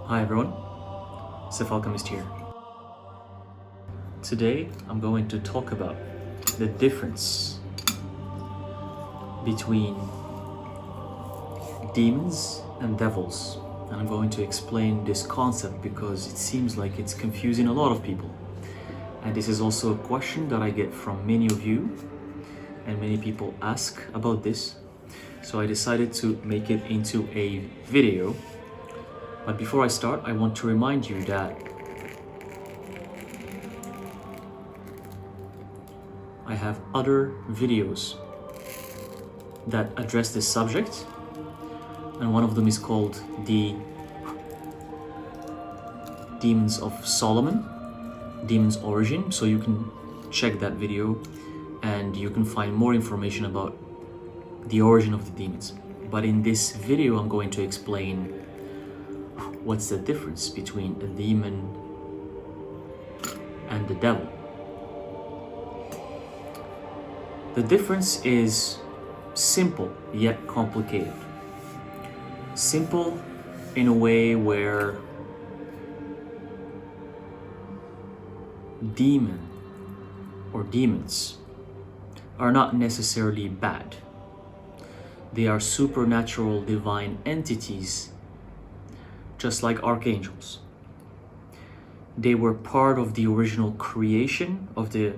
Hi everyone, Sif Alchemist here. Today I'm going to talk about the difference between demons and devils, and I'm going to explain this concept because it seems like it's confusing a lot of people, and this is also a question that I get from many of you, and many people ask about this, so I decided to make it into a video. But before I start, I want to remind you that I have other videos that address this subject, and one of them is called the Demons of Solomon, Demons Origin, so you can check that video and you can find more information about the origin of the demons. But in this video I'm going to explain what's the difference between a demon and the devil. The difference is simple yet complicated. Simple in a way where demon or demons are not necessarily bad. They are supernatural divine entities, just like archangels. They were part of the original creation, of the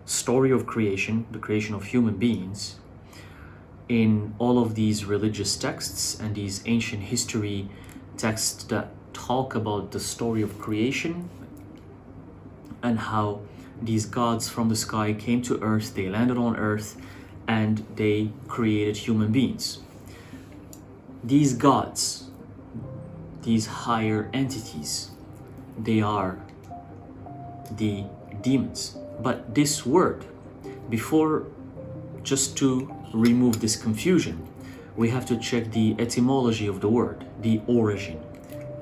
story of creation, the creation of human beings. In all of these religious texts and these ancient history texts that talk about the story of creation and how these gods from the sky came to earth, they landed on earth, and they created human beings. These gods, these higher entities, they are the demons. But this word, just to remove this confusion, we have to check the etymology of the word, the origin.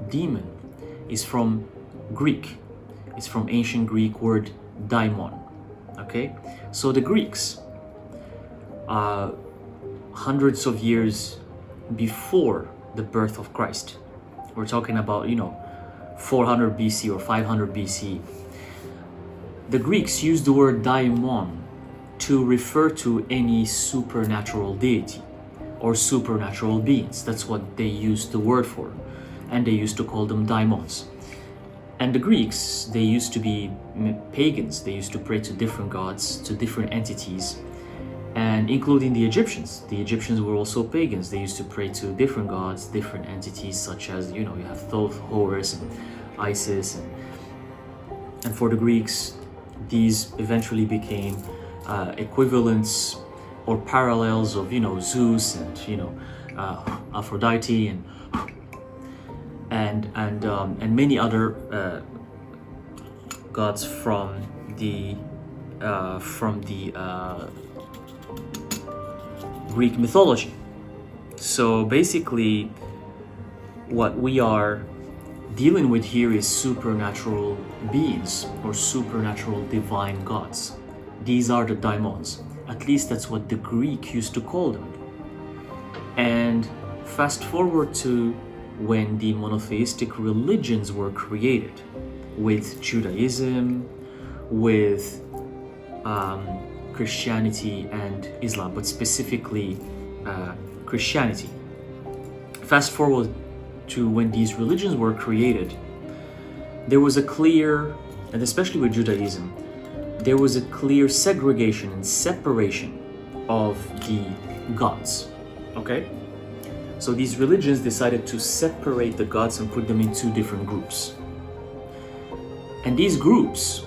Demon is from Greek. It's from ancient Greek word daimon. Okay? So the Greeks, hundreds of years before the birth of Christ, we're talking about, 400 BC or 500 BC. The Greeks used the word daimon to refer to any supernatural deity or supernatural beings. That's what they used the word for. And they used to call them daimons. And the Greeks, they used to be pagans. They used to pray to different gods, to different entities, and including the Egyptians. The Egyptians were also pagans. They used to pray to different gods, different entities, such as, you have Thoth, Horus, and Isis. And for the Greeks, these eventually became equivalents or parallels of, Zeus and, Aphrodite and many other gods from the Greek mythology. So basically, what we are dealing with here is supernatural beings or supernatural divine gods. These are the daimons. At least that's what the Greek used to call them. And fast forward to when the monotheistic religions were created, with Judaism, with Christianity and Islam, but specifically Christianity. Fast forward to when these religions were created, there was a clear, and especially with Judaism, there was a clear segregation and separation of the gods. Okay? So these religions decided to separate the gods and put them in two different groups. And these groups,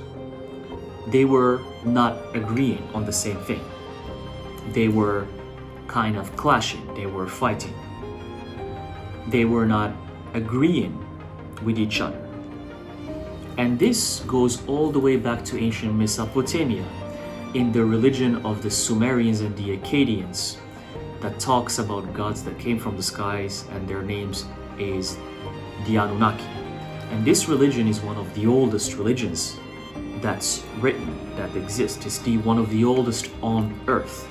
they were not agreeing on the same thing. They were kind of clashing, they were fighting. They were not agreeing with each other. And this goes all the way back to ancient Mesopotamia, in the religion of the Sumerians and the Akkadians, that talks about gods that came from the skies, and their names is the Anunnaki. And this religion is one of the oldest religions that's written, that exists. It's one of the oldest on earth.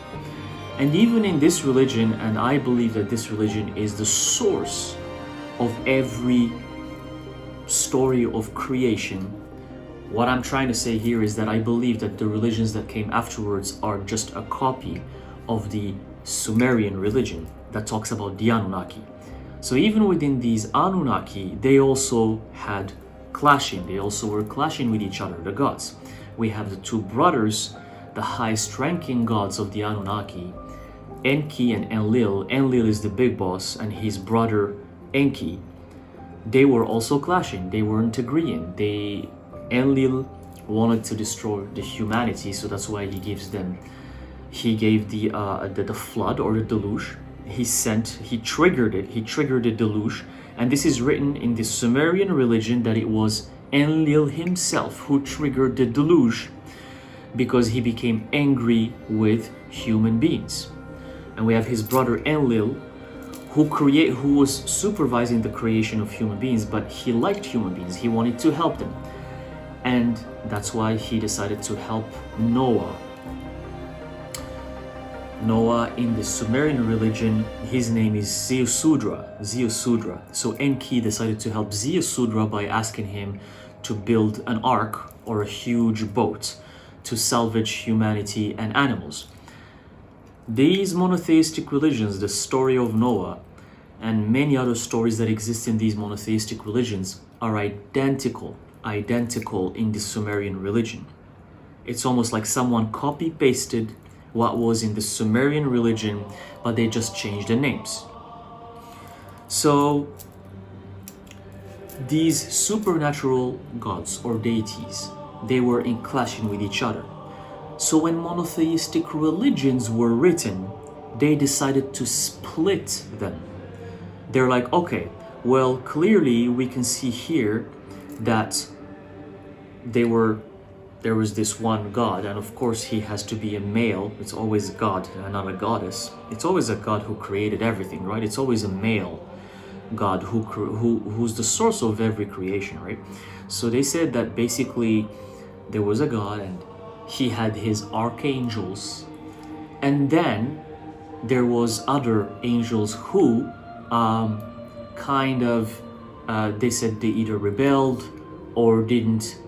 And even in this religion, and I believe that this religion is the source of every story of creation, what I'm trying to say here is that I believe that the religions that came afterwards are just a copy of the Sumerian religion that talks about the Anunnaki. So even within these Anunnaki, they also had clashing. They also were clashing with each other, the gods. We have the two brothers, the highest ranking gods of the Anunnaki, Enki and Enlil. Enlil is the big boss, and his brother Enki. They were also clashing. They weren't agreeing. Enlil wanted to destroy the humanity, so that's why he gave the flood or the deluge. He triggered the deluge, and this is written in the Sumerian religion that it was Enlil himself who triggered the deluge because he became angry with human beings. And we have his brother Enlil who was supervising the creation of human beings, but he liked human beings. He wanted to help them. And that's why he decided to help Noah. Noah, in the Sumerian religion, his name is Ziusudra. So Enki decided to help Ziusudra by asking him to build an ark or a huge boat to salvage humanity and animals. These monotheistic religions, the story of Noah, and many other stories that exist in these monotheistic religions are identical in the Sumerian religion. It's almost like someone copy-pasted what was in the Sumerian religion, but they just changed the names. So these supernatural gods or deities, they were in clashing with each other. So when monotheistic religions were written, they decided to split them. They're like, okay, well, clearly we can see here that there was this one God, and of course he has to be a male. It's always a god and not a goddess. It's always a god who created everything, right? It's always a male god who's the source of every creation, right? So they said that basically there was a god and he had his archangels, and then there was other angels who they said they either rebelled or didn't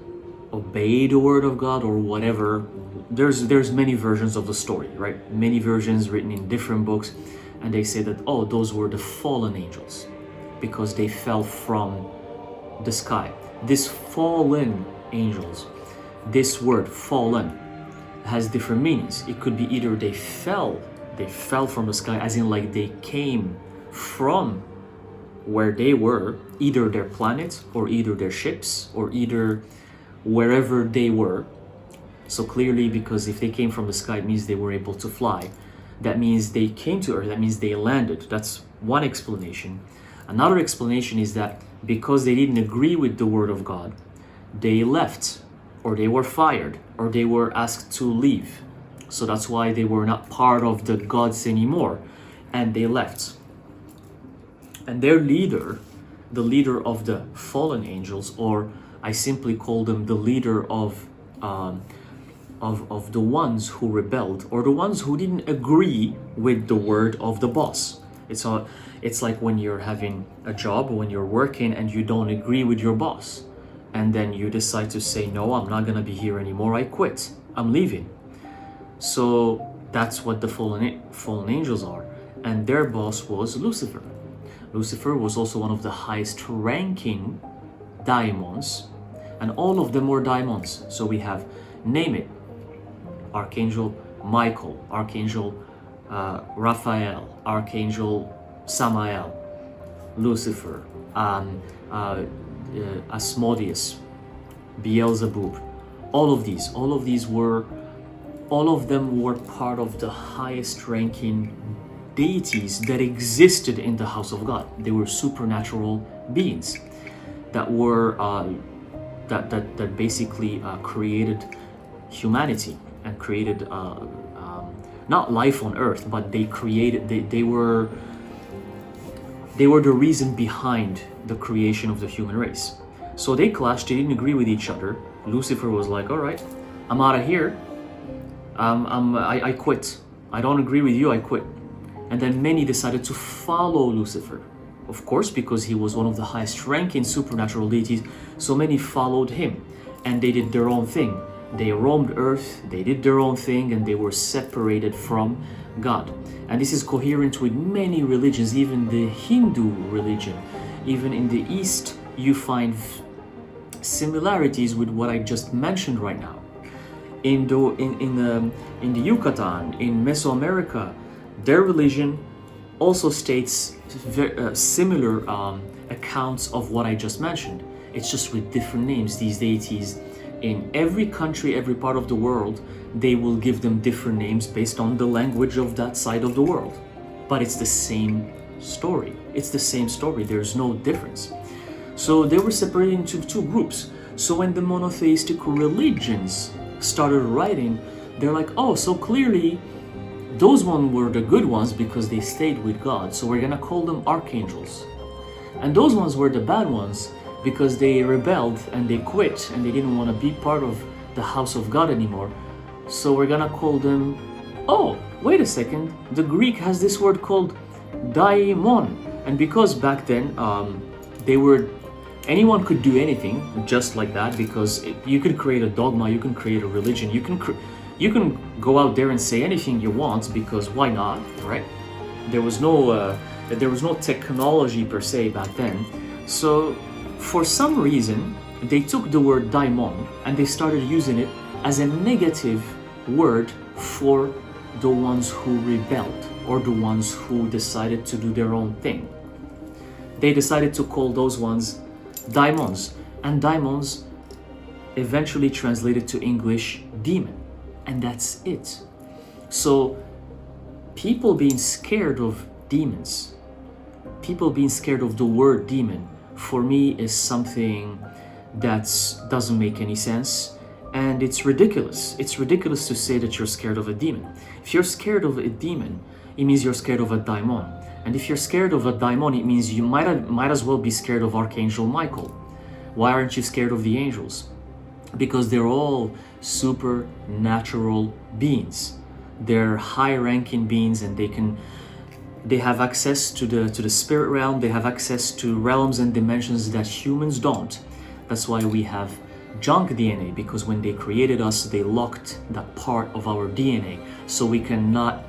obey the word of God or whatever. There's many versions of the story, right? Many versions written in different books, and they say that, oh, those were the fallen angels because they fell from the sky. This fallen angels, this word fallen has different meanings. It could be either they fell from the sky, as in like they came from where they were, either their planet or either their ships or either wherever they were. So clearly, because if they came from the sky, it means they were able to fly. That means they came to Earth. That means they landed. That's one explanation. Another explanation is that because they didn't agree with the word of God, they left, or they were fired, or they were asked to leave. So that's why they were not part of the gods anymore, and they left. And their leader, the leader of the fallen angels, or I simply call them the leader of the ones who rebelled, or the ones who didn't agree with the word of the boss. It's like when you're having a job, when you're working and you don't agree with your boss, and then you decide to say, no, I'm not gonna be here anymore, I quit, I'm leaving. So that's what the fallen angels are, and their boss was Lucifer. Lucifer was also one of the highest ranking daimons, and all of them were daimons. So we have, name it, Archangel Michael, Archangel Raphael, Archangel Samael, Lucifer, Asmodeus, Beelzebub. All of them were part of the highest ranking deities that existed in the house of God. They were supernatural beings that were that basically created humanity and created not life on earth, but they were the reason behind the creation of the human race. So they clashed, they didn't agree with each other. Lucifer was like, all right, I'm out of here. I quit. I don't agree with you, I quit. And then many decided to follow Lucifer. Of course, because he was one of the highest ranking supernatural deities, so many followed him, and they did their own thing. They roamed earth, they did their own thing, and they were separated from God. And this is coherent with many religions, even the Hindu religion. Even in the East, you find similarities with what I just mentioned right now. In the Yucatan, in Mesoamerica, their religion also states similar accounts of what I just mentioned. It's just with different names. These deities, in every country, every part of the world, they will give them different names based on the language of that side of the world. But it's the same story. It's the same story. There's no difference. So they were separated into two groups. So when the monotheistic religions started writing, they're like, oh, so clearly those ones were the good ones because they stayed with God. So we're gonna call them archangels. And those ones were the bad ones because they rebelled and they quit and they didn't want to be part of the house of God anymore. So we're gonna call them, oh, wait a second, the Greek has this word called daimon. And because back then anyone could do anything just like that, because you can create a dogma, you can create a religion, you can go out there and say anything you want, because why not, right? There was no technology per se back then. So for some reason they took the word daimon and they started using it as a negative word for the ones who rebelled or the ones who decided to do their own thing. They decided to call those ones daimons, and daimons eventually translated to English demon, and that's it. So people being scared of demons, people being scared of the word demon, for me is something that doesn't make any sense, and it's ridiculous. It's ridiculous to say that you're scared of a demon. If you're scared of a demon, it means you're scared of a daimon. And if you're scared of a daimon, it means you might as well be scared of Archangel Michael. Why aren't you scared of the angels? Because they're all supernatural beings. They're high-ranking beings, and they have access to the spirit realm. They have access to realms and dimensions that humans don't. That's why we have junk DNA, because when they created us, they locked that part of our DNA, so we cannot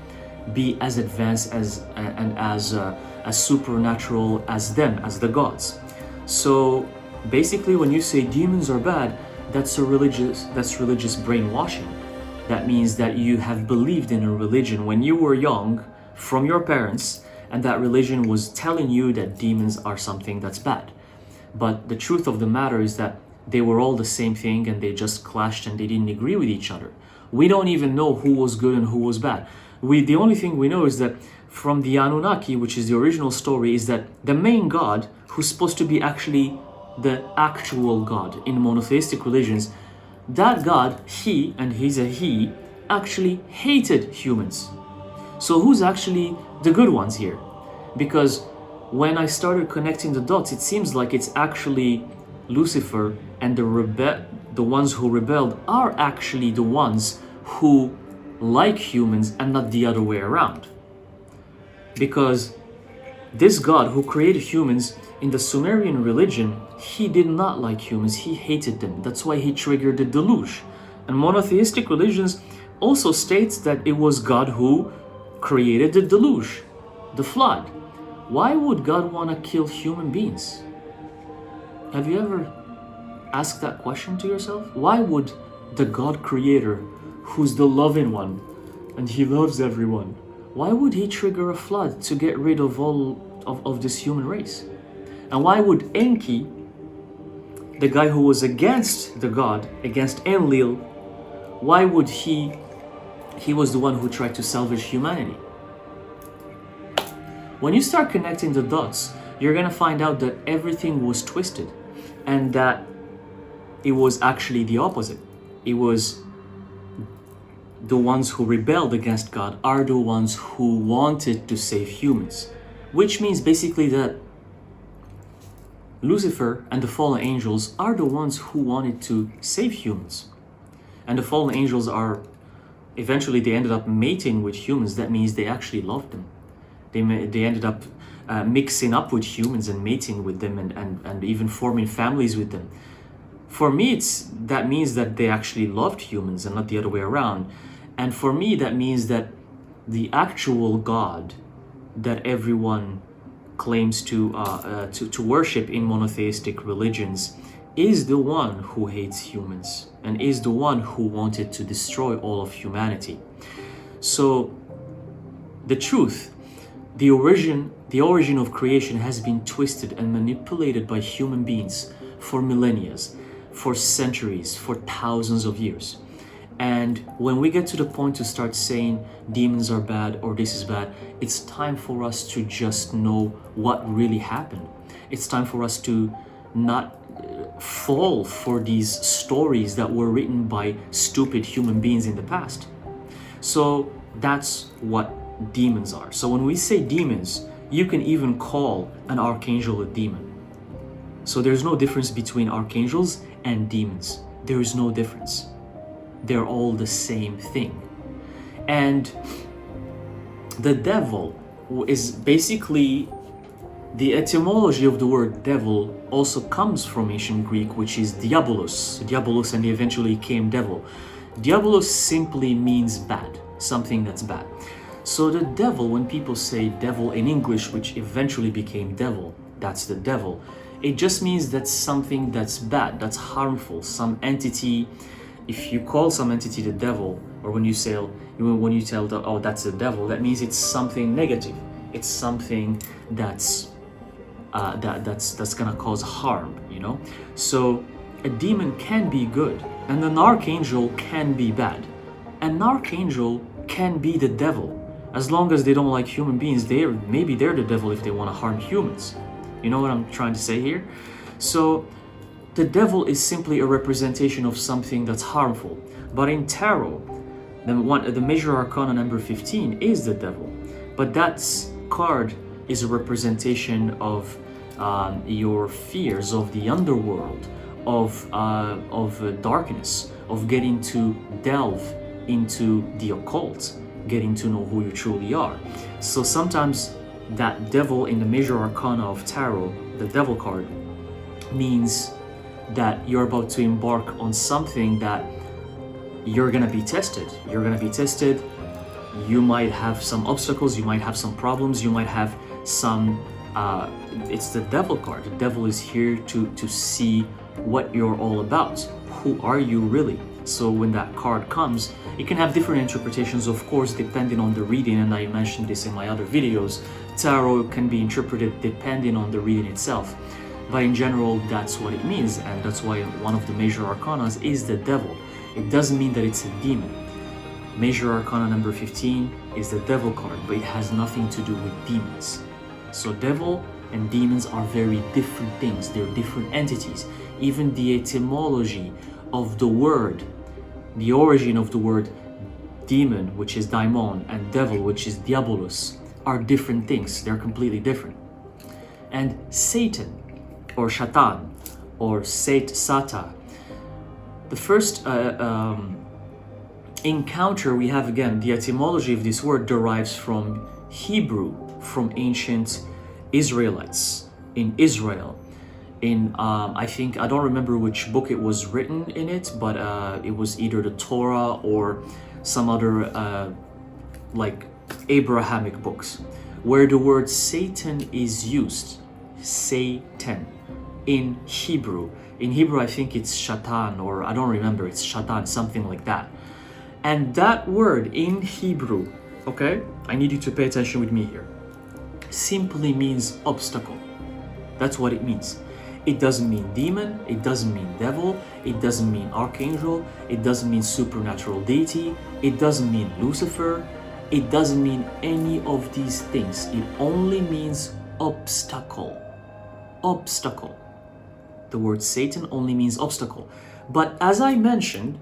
be as advanced as supernatural as them, as the gods. So basically, when you say demons are bad, that's religious brainwashing. That means that you have believed in a religion when you were young from your parents, and that religion was telling you that demons are something that's bad. But the truth of the matter is that they were all the same thing, and they just clashed and they didn't agree with each other. We don't even know who was good and who was bad. The only thing we know is that from the Anunnaki, which is the original story, is that the main god, who's supposed to be actually the actual god in monotheistic religions, that god, he, and he's a he, actually hated humans. So who's actually the good ones here? Because when I started connecting the dots, it seems like it's actually Lucifer, and the ones who rebelled are actually the ones who like humans and not the other way around. Because this God who created humans in the Sumerian religion, he did not like humans, he hated them. That's why he triggered the deluge. And monotheistic religions also states that it was God who created the deluge, the flood. Why would God want to kill human beings? Have you ever asked that question to yourself? Why would the God creator, who's the loving one, and he loves everyone, why would he trigger a flood to get rid of all of this human race? And why would Enki, the guy who was against the God, against Enlil, why would he was the one who tried to salvage humanity? When you start connecting the dots, you're gonna find out that everything was twisted, and that it was actually the opposite. It was the ones who rebelled against God are the ones who wanted to save humans, which means basically that Lucifer and the fallen angels are the ones who wanted to save humans. And the fallen angels eventually they ended up mating with humans. That means they actually loved them. They ended up mixing up with humans and mating with them, and even forming families with them. For me, that means that they actually loved humans and not the other way around. And for me, that means that the actual God that everyone claims to worship in monotheistic religions is the one who hates humans and is the one who wanted to destroy all of humanity. So the truth, the origin of creation has been twisted and manipulated by human beings for millennia, for centuries, for thousands of years. And when we get to the point to start saying demons are bad or this is bad, it's time for us to just know what really happened. It's time for us to not fall for these stories that were written by stupid human beings in the past. So that's what demons are. So when we say demons, you can even call an archangel a demon. So there's no difference between archangels and demons. There is no difference. They're all the same thing. And the devil is basically, the etymology of the word devil also comes from ancient Greek, which is diabolos, and eventually came devil. Diabolos simply means bad, something that's bad. So the devil, when people say devil in English, which eventually became devil, that's the devil, it just means that's something that's bad, that's harmful, some entity. If you call some entity the devil, or when you tell oh, that's the devil, that means it's something negative. It's something that's gonna cause harm, you know. So a demon can be good, and an archangel can be bad. An archangel can be the devil, as long as they don't like human beings. Maybe they're the devil if they want to harm humans. You know what I'm trying to say here? So the devil is simply a representation of something that's harmful. But in tarot, the major arcana number 15 is the devil. But that card is a representation of your fears of the underworld, of darkness, of getting to delve into the occult, getting to know who you truly are. So sometimes that devil in the major arcana of tarot, the devil card, means that you're about to embark on something that you're gonna be tested. You're gonna be tested. You might have some obstacles, you might have some problems, you might have some it's the devil card. The devil is here to see what you're all about. Who are you really? So when that card comes, it can have different interpretations, of course, depending on the reading, and I mentioned this in my other videos. Tarot can be interpreted depending on the reading itself. But in general, that's what it means, and that's why one of the major arcanas is the devil. It doesn't mean that it's a demon. Major arcana number 15 is the devil card, but it has nothing to do with demons. So devil and demons are very different things. They're different entities. Even the etymology of the word, the origin of the word demon, which is daimon, and devil, which is diabolos, are different things. They're completely different. And Satan, or Shatan, or Sata, the first encounter we have, again, the etymology of this word derives from Hebrew, from ancient Israelites in Israel. In I don't remember which book it was written in it, but it was either the Torah or some other like Abrahamic books, where the word Satan is used. Satan in Hebrew. In Hebrew, I think it's Shatan, or I don't remember, it's Shatan, something like that. And that word in Hebrew, okay, I need you to pay attention with me here, simply means obstacle. That's what it means. It doesn't mean demon, it doesn't mean devil, it doesn't mean archangel, it doesn't mean supernatural deity, it doesn't mean Lucifer, it doesn't mean any of these things. It only means obstacle. Obstacle. The word Satan only means obstacle. But as I mentioned,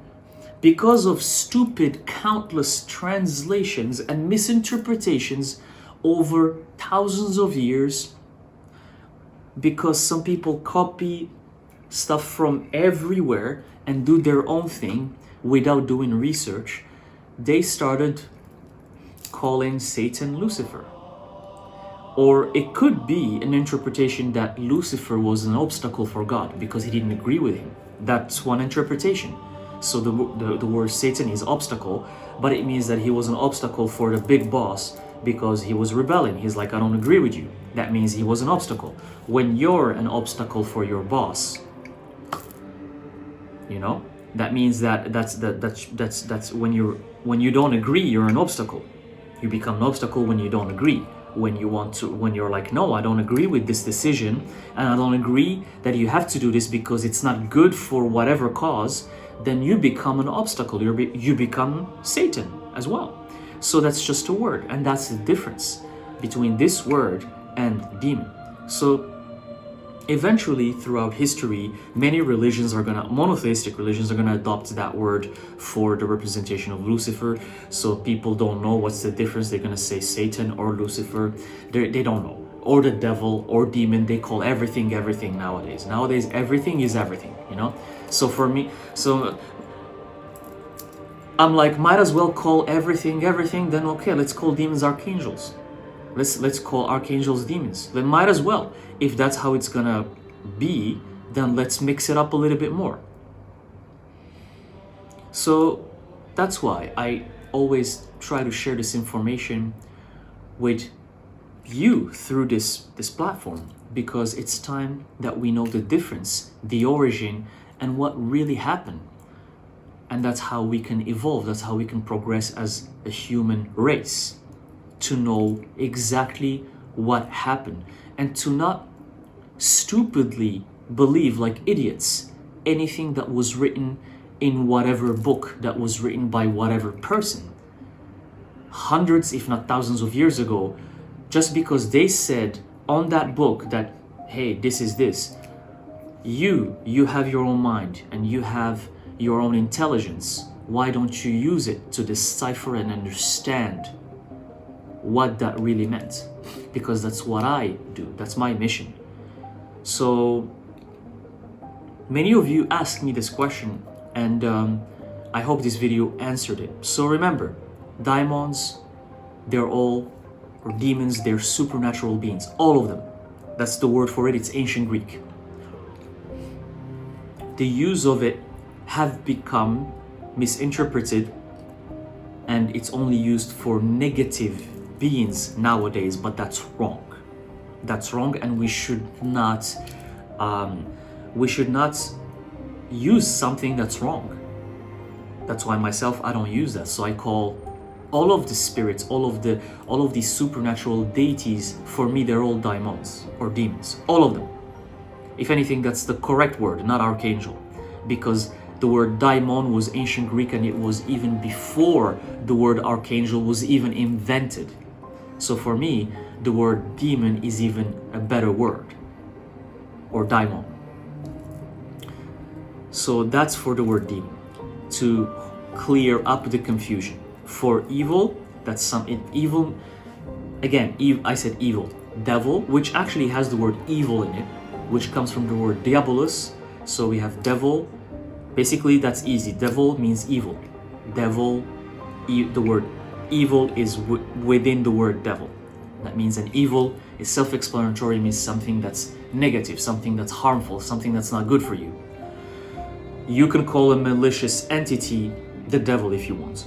because of stupid countless translations and misinterpretations over thousands of years, because some people copy stuff from everywhere and do their own thing without doing research, they started calling Satan Lucifer. Or it could be an interpretation that Lucifer was an obstacle for God because he didn't agree with him. That's one interpretation. So the word Satan is obstacle, but it means that he was an obstacle for the big boss because he was rebelling. He's like, I don't agree with you. That means he was an obstacle. When you're an obstacle for your boss, you know, that means that's when you don't agree, you're an obstacle. You become an obstacle when you don't agree. When you're like, no, I don't agree with this decision, and I don't agree that you have to do this because it's not good for whatever cause, then you become an obstacle. You become Satan as well. So that's just a word, and that's the difference between this word and demon. So eventually, throughout history, many monotheistic religions are gonna adopt that word for the representation of Lucifer. So people don't know what's the difference. They're gonna say Satan or Lucifer. They don't know. Or the devil or demon. They call everything nowadays. Nowadays, everything is everything, you know? So for me, I'm like, might as well call everything, then okay, let's call demons archangels. Let's call archangels demons. Then might as well. If that's how it's gonna be, then let's mix it up a little bit more. So that's why I always try to share this information with you through this platform, because it's time that we know the difference, the origin, and what really happened. And that's how we can evolve, that's how we can progress as a human race, to know exactly what happened and to not stupidly believe like idiots anything that was written in whatever book that was written by whatever person hundreds if not thousands of years ago, just because they said on that book that, hey, this is this. You have your own mind and you have your own intelligence. Why don't you use it to decipher and understand what that really meant? Because that's what I do. That's my mission. So many of you asked me this question, and I hope this video answered it. So remember, daimons, or demons, they're supernatural beings, all of them. That's the word for it. It's ancient Greek. The use of it have become misinterpreted, and it's only used for negative beings nowadays, but that's wrong. That's wrong, and we should not use something that's wrong. That's why myself, I don't use that. So I call all of the spirits, all of these supernatural deities, for me they're all daimons or demons, all of them. If anything, that's the correct word, not archangel, because the word daimon was ancient Greek, and it was even before the word archangel was even invented. So for me, the word demon is even a better word, or daimon. So that's for the word demon, to clear up the confusion. For evil, that's evil. Again, I said evil. Devil, which actually has the word evil in it, which comes from the word diabolus. So we have devil. Basically, that's easy. Devil means evil. Devil, the word evil is within the word devil. That means an evil is self-explanatory, means something that's negative, something that's harmful, something that's not good for you. You can call a malicious entity the devil if you want.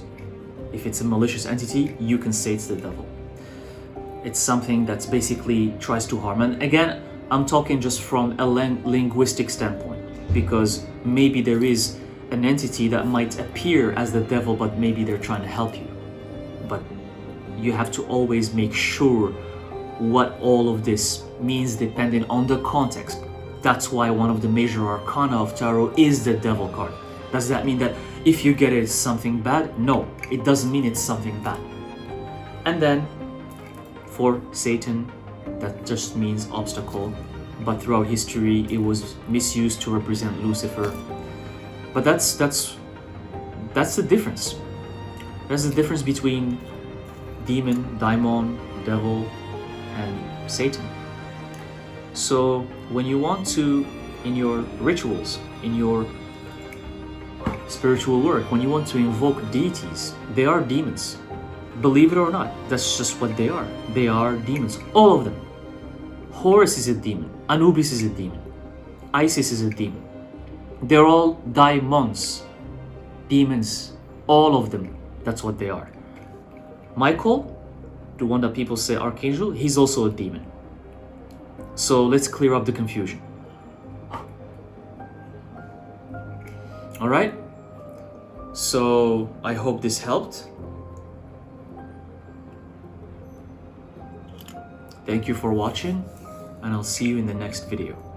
If it's a malicious entity, you can say it's the devil. It's something that's basically tries to harm. And again, I'm talking just from a linguistic standpoint, because maybe there is an entity that might appear as the devil, but maybe they're trying to help you. But you have to always make sure what all of this means depending on the context. That's why one of the major arcana of tarot is the devil card. Does that mean that if you get it, it's something bad? No, it doesn't mean it's something bad. And then for Satan, that just means obstacle. But throughout history, it was misused to represent Lucifer. But that's the difference. That's the difference between demon, daimon, devil, and Satan. So when you want to, in your rituals, in your spiritual work, when you want to invoke deities, they are demons. Believe it or not, that's just what they are. They are demons, all of them. Horus is a demon, Anubis is a demon, Isis is a demon. They're all daimons, demons, all of them. That's what they are. Michael, the one that people say archangel, he's also a demon. So let's clear up the confusion. All right? So I hope this helped. Thank you for watching, and I'll see you in the next video.